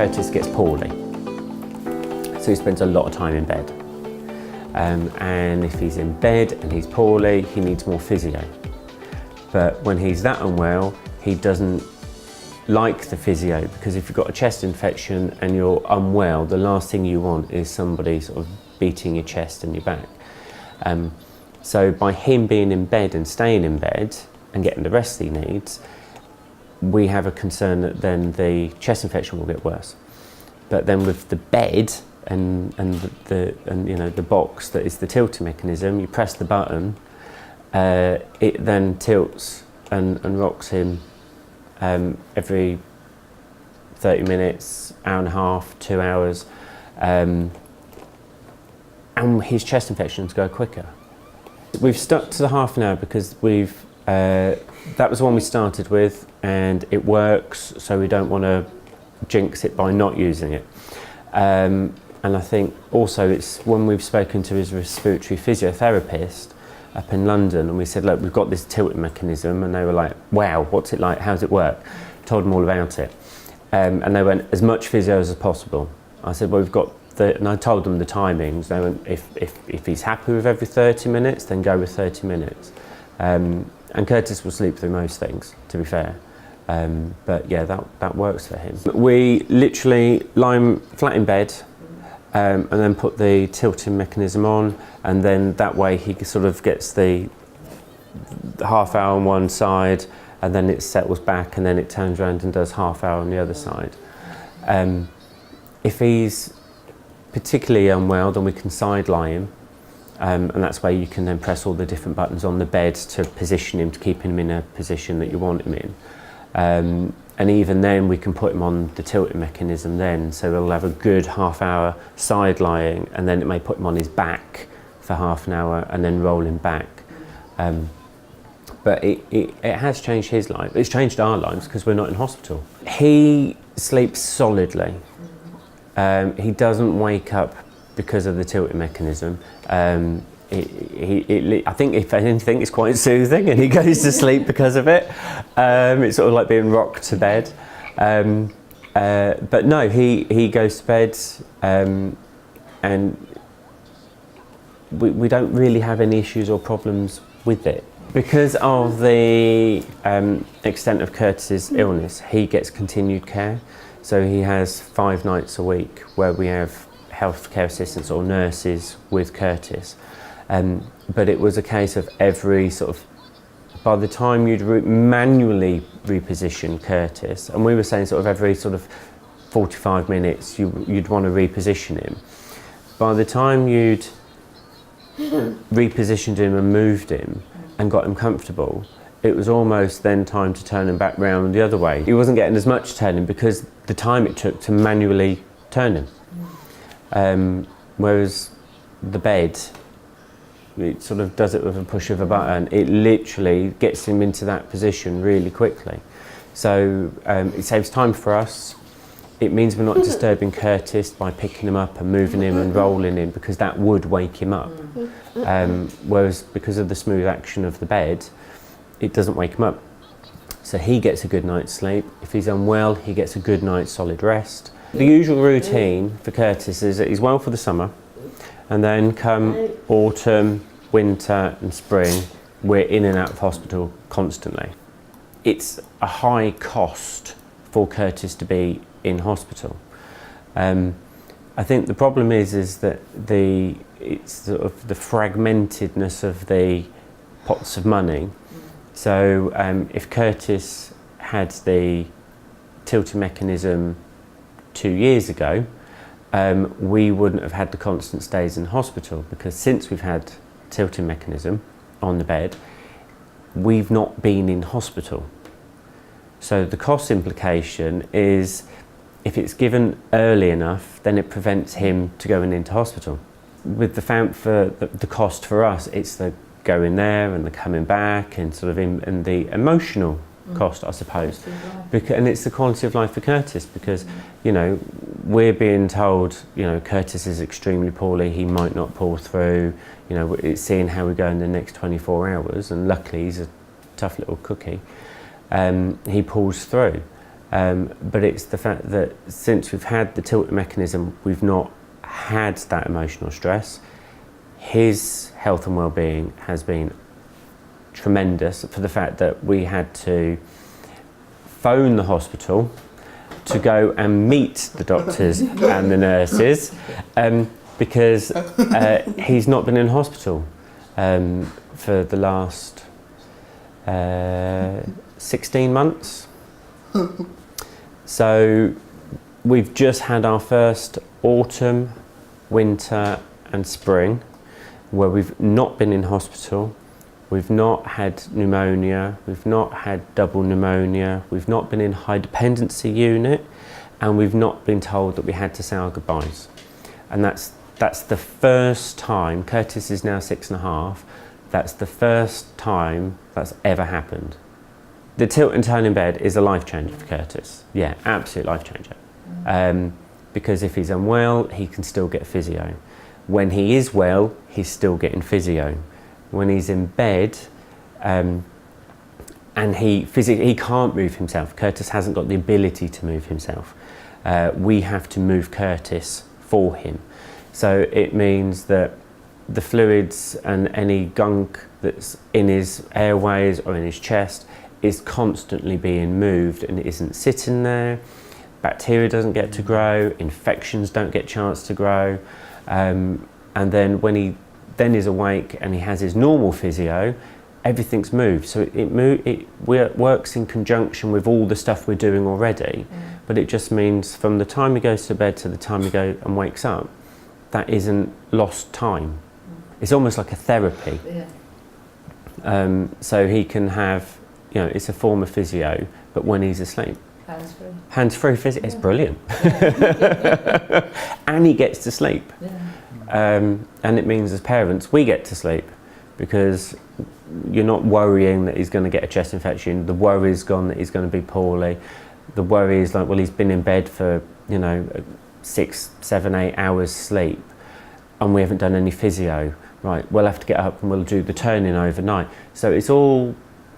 Curtis gets poorly, so he spends a lot of time in bed. And if he's in bed and he's poorly, he needs more physio. But when he's that unwell, he doesn't like the physio, because if you've got a chest infection and you're unwell, the last thing you want is somebody sort of beating your chest and your back. So by him being in bed and staying in bed and getting the rest he needs, we have a concern that then the chest infection will get worse. But then with the bed and you know, the box that is the tilting mechanism, you press the button, it then tilts and rocks him every 30 minutes, hour and a half, 2 hours, and his chest infections go quicker. We've stuck to the half an hour because that was the one we started with and it works, so we don't want to jinx it by not using it. And I think also it's when we've spoken to his respiratory physiotherapist up in London and we said, look, we've got this tilting mechanism, and they were like, wow, what's it like, how does it work? Told them all about it. And they went, as much physio as possible. I said, well, we've got and I told them the timings. They went, if he's happy with every 30 minutes, then go with 30 minutes. And Curtis will sleep through most things, to be fair. But yeah, that works for him. We literally lie him flat in bed, and then put the tilting mechanism on, and then that way he sort of gets the half hour on one side, and then it settles back, and then it turns around and does half hour on the other side. If he's particularly unwell, then we can side lie him, and that's where you can then press all the different buttons on the bed to position him, to keep him in a position that you want him in. And even then we can put him on the tilting mechanism then, so we'll have a good half hour side lying, and then it may put him on his back for half an hour and then roll him back. But it has changed his life. It's changed our lives because we're not in hospital. He sleeps solidly. He doesn't wake up because of the tilting mechanism. I think if anything, it's quite soothing, and he goes to sleep because of it. It's sort of like being rocked to bed. But no, he goes to bed, and we don't really have any issues or problems with it. Because of the extent of Curtis's illness, he gets continued care. So he has 5 nights a week where we have healthcare assistants or nurses with Curtis. But it was a case of every sort of, by the time you'd manually reposition Curtis, and we were saying sort of every sort of 45 minutes you'd want to reposition him. By the time you'd repositioned him and moved him and got him comfortable, it was almost then time to turn him back round the other way. He wasn't getting as much turning because the time it took to manually turn him. Whereas the bed, it sort of does it with a push of a button. It literally gets him into that position really quickly. So it saves time for us. It means we're not disturbing Curtis by picking him up and moving him and rolling him, because that would wake him up. Whereas because of the smooth action of the bed, it doesn't wake him up. So he gets a good night's sleep. If he's unwell, he gets a good night's solid rest. The usual routine for Curtis is that he's well for the summer, and then come autumn, winter and spring, we're in and out of hospital constantly. It's a high cost for Curtis to be in hospital. I think the problem is that it's sort of the fragmentedness of the pots of money. So if Curtis had the tilting mechanism 2 years ago, we wouldn't have had the constant stays in hospital, because since we've had tilting mechanism on the bed, we've not been in hospital. So the cost implication is, if it's given early enough, then it prevents him to going into hospital. With the cost for us, it's the going there and the coming back, and sort of and the emotional cost, I suppose. And it's the quality of life for Curtis, because you know, we're being told, you know, Curtis is extremely poorly, he might not pull through, you know, it's seeing how we go in the next 24 hours, and luckily he's a tough little cookie. He pulls through. But it's the fact that since we've had the tilting mechanism, we've not had that emotional stress. His health and well-being has been tremendous, for the fact that we had to phone the hospital to go and meet the doctors and the nurses, because he's not been in hospital for the last 16 months. So we've just had our first autumn, winter and spring where we've not been in hospital, we've not had pneumonia, we've not had double pneumonia, we've not been in high dependency unit, and we've not been told that we had to say our goodbyes. And that's the first time. Curtis is now 6.5. That's the first time that's ever happened. The tilt and turn in bed is a life changer for Curtis. Yeah, absolute life changer. Because if he's unwell, he can still get physio. When he is well, he's still getting physio. When he's in bed, and he can't move himself. Curtis hasn't got the ability to move himself. We have to move Curtis for him. So it means that the fluids and any gunk that's in his airways or in his chest is constantly being moved, and it isn't sitting there. Bacteria doesn't get to grow, infections don't get a chance to grow. And then when he then is awake and he has his normal physio, everything's moved. So it works in conjunction with all the stuff we're doing already, but it just means from the time he goes to bed to the time he goes and wakes up, that isn't lost time. It's almost like a therapy. So he can have, it's a form of physio, but when he's asleep. Hands-free. Hands-free physio, it's brilliant. And he gets to sleep. And it means as parents, we get to sleep, because you're not worrying that he's going to get a chest infection. The worry's gone that he's going to be poorly. The worry is like, well, he's been in bed for, 6, 7, 8 hours sleep, and we haven't done any physio. Right, we'll have to get up and we'll do the turning overnight. So it's all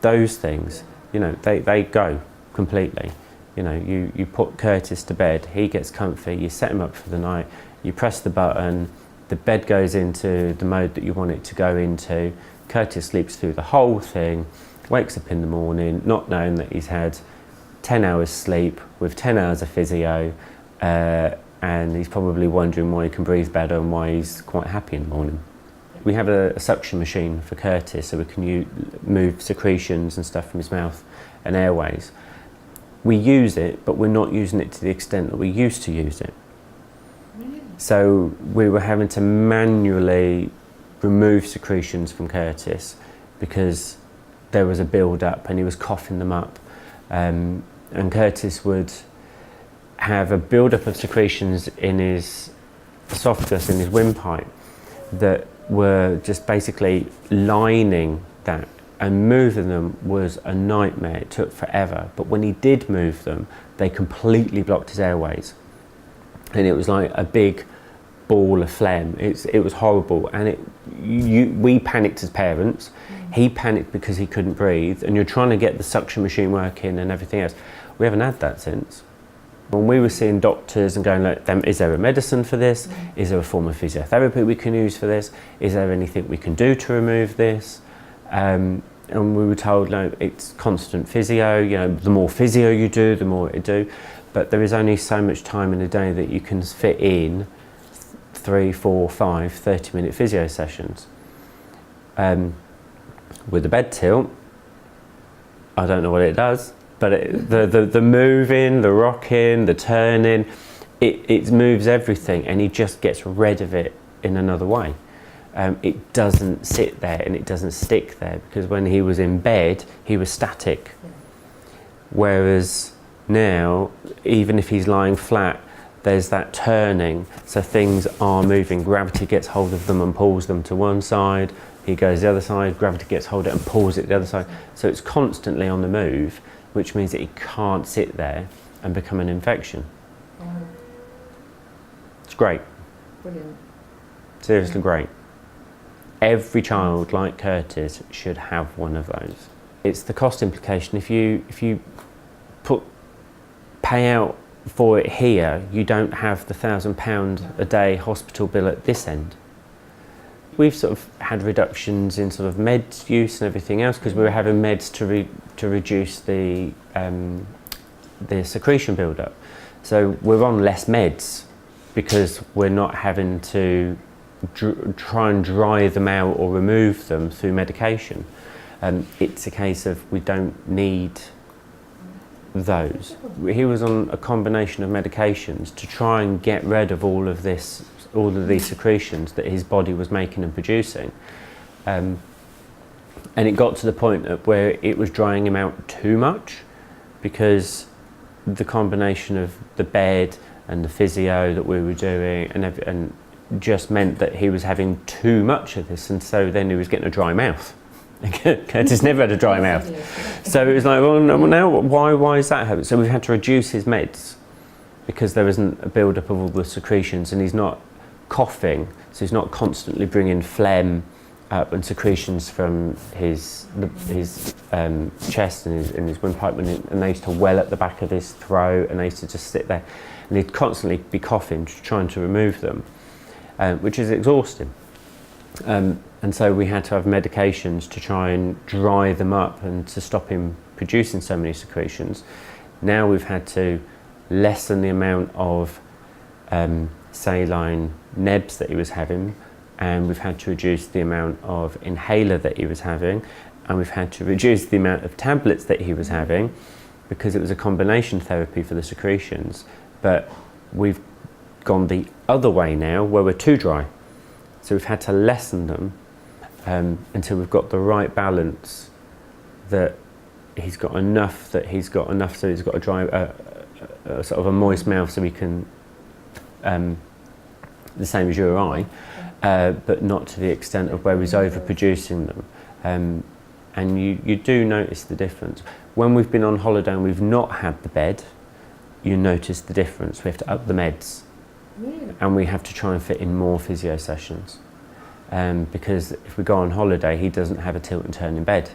those things, they go completely. You put Curtis to bed, he gets comfy, you set him up for the night, you press the button, the bed goes into the mode that you want it to go into. Curtis sleeps through the whole thing, wakes up in the morning not knowing that he's had 10 hours sleep with 10 hours of physio, and he's probably wondering why he can breathe better and why he's quite happy in the morning. We have a suction machine for Curtis, so we can move secretions and stuff from his mouth and airways. We use it, but we're not using it to the extent that we used to use it. So we were having to manually remove secretions from Curtis because there was a build-up and he was coughing them up. And Curtis would have a build-up of secretions in his esophagus, in his windpipe, that were just basically lining that, and moving them was a nightmare. It took forever, but when he did move them, they completely blocked his airways, and it was like a big ball of phlegm. It was horrible, and we panicked as parents. He panicked because he couldn't breathe, and you're trying to get the suction machine working and everything else. We haven't had that since. When we were seeing doctors and going, look, is there a medicine for this? Is there a form of physiotherapy we can use for this? Is there anything we can do to remove this? And we were told, no, it's constant physio. The more physio you do, the more it do. But there is only so much time in a day that you can fit in 3, 4, 5 30-minute physio sessions. With the bed tilt, I don't know what it does. But the moving, the rocking, the turning, it moves everything, and he just gets rid of it in another way. It doesn't sit there and it doesn't stick there, because when he was in bed, he was static. Whereas now, even if he's lying flat, there's that turning, so things are moving. Gravity gets hold of them and pulls them to one side. He goes the other side, gravity gets hold of it and pulls it the other side. So it's constantly on the move, which means that he can't sit there and become an infection. It's great. Brilliant. Seriously great. Every child like Curtis should have one of those. It's the cost implication. If you put pay out for it here, you don't have the £1,000 a day hospital bill at this end. We've sort of had reductions in sort of meds use and everything else because we were having meds to reduce the secretion build-up. So we're on less meds because we're not having to try and dry them out or remove them through medication. It's a case of we don't need those. He was on a combination of medications to try and get rid of all of these secretions that his body was making and producing. And it got to the point where it was drying him out too much because the combination of the bed and the physio that we were doing and just meant that he was having too much of this, and so then he was getting a dry mouth. Curtis never had a dry mouth. So it was like, well, now why is that happening? So we've had to reduce his meds because there isn't a build-up of all the secretions, and he's not coughing, so he's not constantly bringing phlegm up and secretions from his chest and his windpipe, and they used to well at the back of his throat, and they used to just sit there, and he'd constantly be coughing, trying to remove them, which is exhausting. And so we had to have medications to try and dry them up and to stop him producing so many secretions. Now we've had to lessen the amount of saline nebs that he was having, and we've had to reduce the amount of inhaler that he was having, and we've had to reduce the amount of tablets that he was having because it was a combination therapy for the secretions. But we've gone the other way now where we're too dry. So we've had to lessen them until we've got the right balance, that he's got enough so he's got a dry, sort of a moist mouth so we can, the same as you or I, but not to the extent of where he's overproducing them. And you do notice the difference. When we've been on holiday and we've not had the bed, you notice the difference. We have to up the meds. Really? And we have to try and fit in more physio sessions. Because if we go on holiday, he doesn't have a tilt and turn in bed.